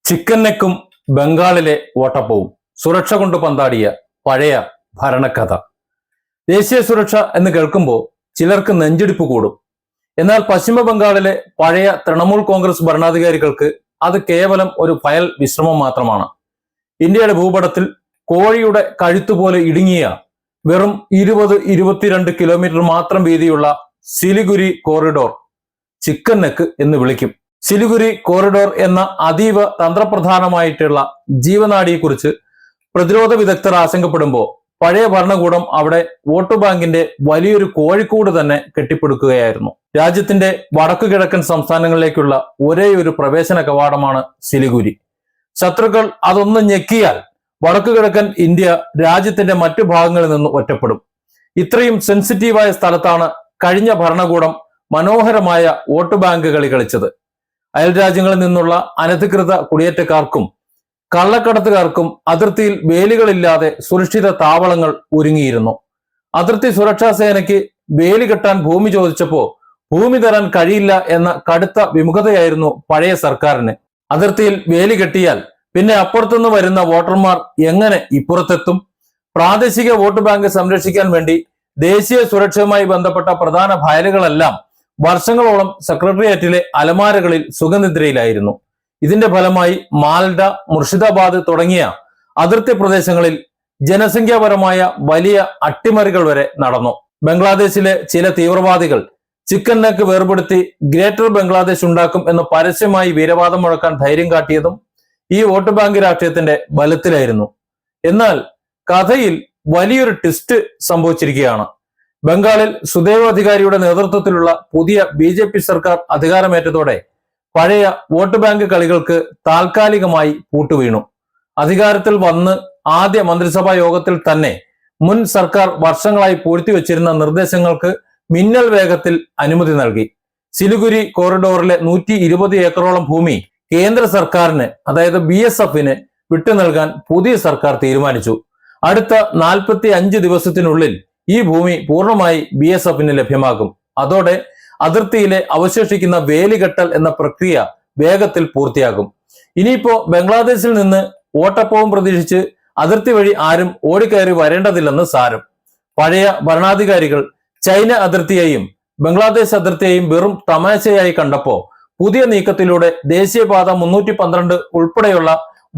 Chicken നെക്കും ബംഗാളിലെ വോട്ടപ്പവും സുരക്ഷ കൊണ്ട് പന്താടിയ പഴയ ഭരണകഥ. ദേശീയ സുരക്ഷ എന്ന് കേൾക്കുമ്പോൾ ചിലർക്ക് നെഞ്ചിടിപ്പ് കൂടും. എന്നാൽ പശ്ചിമ ബംഗാളിലെ പഴയ തൃണമൂൽ കോൺഗ്രസ് ഭരണാധികാരികൾക്ക് അത് കേവലം ഒരു ഫയൽ വിശ്രമം മാത്രമാണ്. ഇന്ത്യയുടെ ഭൂപടത്തിൽ കോഴിയുടെ കഴുത്തുപോലെ ഇടുങ്ങിയ വെറും 20-22 കിലോമീറ്റർ മാത്രം വീതിയുള്ള സിലിഗുരി കോറിഡോർ ചിക്കൻ നെക്ക് എന്ന് വിളിക്കും. സിലിഗുരി കോറിഡോർ എന്ന അതീവ തന്ത്രപ്രധാനമായിട്ടുള്ള ജീവനാഡിയെക്കുറിച്ച് പ്രതിരോധ വിദഗ്ധർ ആശങ്കപ്പെടുമ്പോൾ പഴയ ഭരണകൂടം അവിടെ വോട്ട് ബാങ്കിന്റെ വലിയൊരു കോഴിക്കോട് തന്നെ കെട്ടിപ്പടുക്കുകയായിരുന്നു. രാജ്യത്തിന്റെ വടക്കു കിഴക്കൻ സംസ്ഥാനങ്ങളിലേക്കുള്ള ഒരേ ഒരു പ്രവേശന കവാടമാണ് സിലിഗുരി. ശത്രുക്കൾ അതൊന്ന് ഞെക്കിയാൽ വടക്കു കിഴക്കൻ ഇന്ത്യ രാജ്യത്തിന്റെ മറ്റു ഭാഗങ്ങളിൽ നിന്ന് ഒറ്റപ്പെടും. ഇത്രയും സെൻസിറ്റീവായ സ്ഥലത്താണ് കഴിഞ്ഞ ഭരണകൂടം മനോഹരമായ വോട്ട് ബാങ്ക് കളി കളിച്ചത്. അയൽരാജ്യങ്ങളിൽ നിന്നുള്ള അനധികൃത കുടിയേറ്റക്കാർക്കും കള്ളക്കടത്തുകാർക്കും അതിർത്തിയിൽ വേലികളില്ലാതെ സുരക്ഷിത താവളങ്ങൾ ഒരുങ്ങിയിരുന്നു. അതിർത്തി സുരക്ഷാ സേനയ്ക്ക് വേലി കെട്ടാൻ ഭൂമി ചോദിച്ചപ്പോ ഭൂമി തരാൻ കഴിയില്ല എന്ന കടുത്ത വിമുഖതയായിരുന്നു പഴയ സർക്കാരിന്. അതിർത്തിയിൽ വേലി കെട്ടിയാൽ പിന്നെ അപ്പുറത്തുനിന്ന് വരുന്ന വോട്ടർമാർ എങ്ങനെ ഇപ്പുറത്തെത്തും? പ്രാദേശിക വോട്ട് ബാങ്ക് സംരക്ഷിക്കാൻ വേണ്ടി ദേശീയ സുരക്ഷയുമായി ബന്ധപ്പെട്ട പ്രധാന ഫയലുകളെല്ലാം വർഷങ്ങളോളം സെക്രട്ടേറിയറ്റിലെ അലമാരകളിൽ സുഖനിദ്രയിലായിരുന്നു. ഇതിന്റെ ഫലമായി മാൽഡ, മുർഷിദാബാദ് തുടങ്ങിയ അതിർത്തി പ്രദേശങ്ങളിൽ ജനസംഖ്യാപരമായ വലിയ അട്ടിമറികൾ വരെ നടന്നു. ബംഗ്ലാദേശിലെ ചില തീവ്രവാദികൾ ചിക്കൻ നെക്ക് വേർപെടുത്തി ഗ്രേറ്റർ ബംഗ്ലാദേശ് ഉണ്ടാക്കും എന്ന് പരസ്യമായി വീരവാദം മുഴക്കാൻ ധൈര്യം കാട്ടിയതും ഈ വോട്ട് ബാങ്ക് രാഷ്ട്രീയത്തിന്റെ ബലത്തിലായിരുന്നു. എന്നാൽ കഥയിൽ വലിയൊരു ട്വിസ്റ്റ് സംഭവിച്ചിരിക്കുകയാണ്. ബംഗാളിൽ സുദേവ് അധികാരിയുടെ നേതൃത്വത്തിലുള്ള പുതിയ BJP സർക്കാർ അധികാരമേറ്റതോടെ പഴയ വോട്ട് ബാങ്ക് കളികൾക്ക് താൽക്കാലികമായി പൂട്ടുവീണു. അധികാരത്തിൽ വന്ന് ആദ്യ മന്ത്രിസഭാ യോഗത്തിൽ തന്നെ മുൻ സർക്കാർ വർഷങ്ങളായി പൂഴ്ത്തിവെച്ചിരുന്ന നിർദ്ദേശങ്ങൾക്ക് മിന്നൽ വേഗത്തിൽ അനുമതി നൽകി. സിലിഗുരി കോറിഡോറിലെ 120 ഏക്കറോളം ഭൂമി കേന്ദ്ര സർക്കാരിന്, അതായത് BSFന് വിട്ടു നൽകാൻ പുതിയ സർക്കാർ തീരുമാനിച്ചു. അടുത്ത 45 ദിവസത്തിനുള്ളിൽ ഈ ഭൂമി പൂർണ്ണമായി BSFന് ലഭ്യമാകും. അതോടെ അതിർത്തിയിലെ അവശേഷിക്കുന്ന വേലികെട്ടൽ എന്ന പ്രക്രിയ വേഗത്തിൽ പൂർത്തിയാകും. ഇനിയിപ്പോ ബംഗ്ലാദേശിൽ നിന്ന് വോട്ടപ്പവും പ്രതീക്ഷിച്ച് അതിർത്തി വഴി ആരും ഓടിക്കയറി വരേണ്ടതില്ലെന്ന് സാരം. പഴയ ഭരണാധികാരികൾ ചൈന അതിർത്തിയെയും ബംഗ്ലാദേശ് അതിർത്തിയെയും വെറും തമാശയായി കണ്ടപ്പോ പുതിയ നീക്കത്തിലൂടെ ദേശീയപാത 312 ഉൾപ്പെടെയുള്ള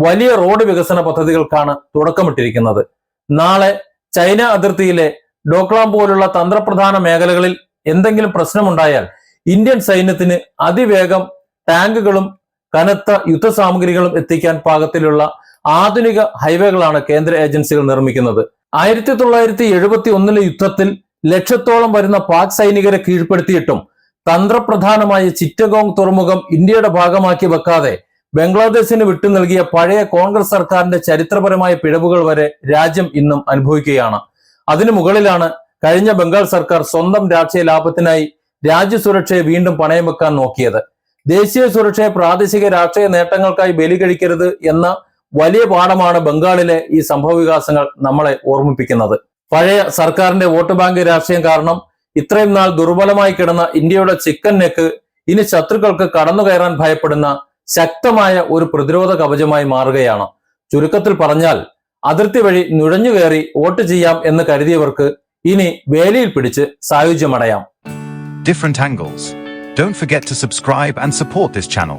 വലിയ റോഡ് വികസന പദ്ധതികൾക്കാണ് തുടക്കമിട്ടിരിക്കുന്നത്. നാളെ ചൈന അതിർത്തിയിലെ ഡോക്ലാം പോലുള്ള തന്ത്രപ്രധാന മേഖലകളിൽ എന്തെങ്കിലും പ്രശ്നമുണ്ടായാൽ ഇന്ത്യൻ സൈന്യത്തിന് അതിവേഗം ടാങ്കുകളും കനത്ത യുദ്ധസാമഗ്രികളും എത്തിക്കാൻ പാകത്തിലുള്ള ആധുനിക ഹൈവേകളാണ് കേന്ദ്ര ഏജൻസികൾ നിർമ്മിക്കുന്നത്. 1971 യുദ്ധത്തിൽ ലക്ഷത്തോളം വരുന്ന പാക് സൈനികരെ കീഴ്പ്പെടുത്തിയിട്ടും തന്ത്രപ്രധാനമായ ചിറ്റഗോങ് തുറമുഖം ഇന്ത്യയുടെ ഭാഗമാക്കി വെക്കാതെ ബംഗ്ലാദേശിന് വിട്ടു നൽകിയ പഴയ കോൺഗ്രസ് സർക്കാരിന്റെ ചരിത്രപരമായ പിഴവുകൾ വരെ രാജ്യം ഇന്നും അനുഭവിക്കുകയാണ്. അതിനു മുകളിലാണ് കഴിഞ്ഞ ബംഗാൾ സർക്കാർ സ്വന്തം രാഷ്ട്രീയ ലാഭത്തിനായി രാജ്യസുരക്ഷയെ വീണ്ടും പണയം വെക്കാൻ നോക്കിയത്. ദേശീയ സുരക്ഷയെ പ്രാദേശിക രാഷ്ട്രീയ നേട്ടങ്ങൾക്കായി ബലി കഴിക്കരുത് എന്ന വലിയ പാഠമാണ് ബംഗാളിലെ ഈ സംഭവ വികാസങ്ങൾ നമ്മളെ ഓർമ്മിപ്പിക്കുന്നത്. പഴയ സർക്കാരിന്റെ വോട്ട് ബാങ്ക് രാഷ്ട്രീയം കാരണം ഇത്രയും നാൾ ദുർബലമായി കിടന്ന ഇന്ത്യയുടെ ചിക്കൻ നെക്ക് ഇനി ശത്രുക്കൾക്ക് കടന്നു കയറാൻ ഭയപ്പെടുന്ന ശക്തമായ ഒരു പ്രതിരോധ കവചമായി മാറുകയാണ്. ചുരുക്കത്തിൽ പറഞ്ഞാൽ അതിർത്തി വഴി നുഴഞ്ഞു കയറി വോട്ട് ചെയ്യാം എന്ന് കരുതിയവർക്ക് ഇനി വേലിയിൽ പിടിച്ച് സായുജ്യമടയാം. Different angles. Don't forget to subscribe and support this channel.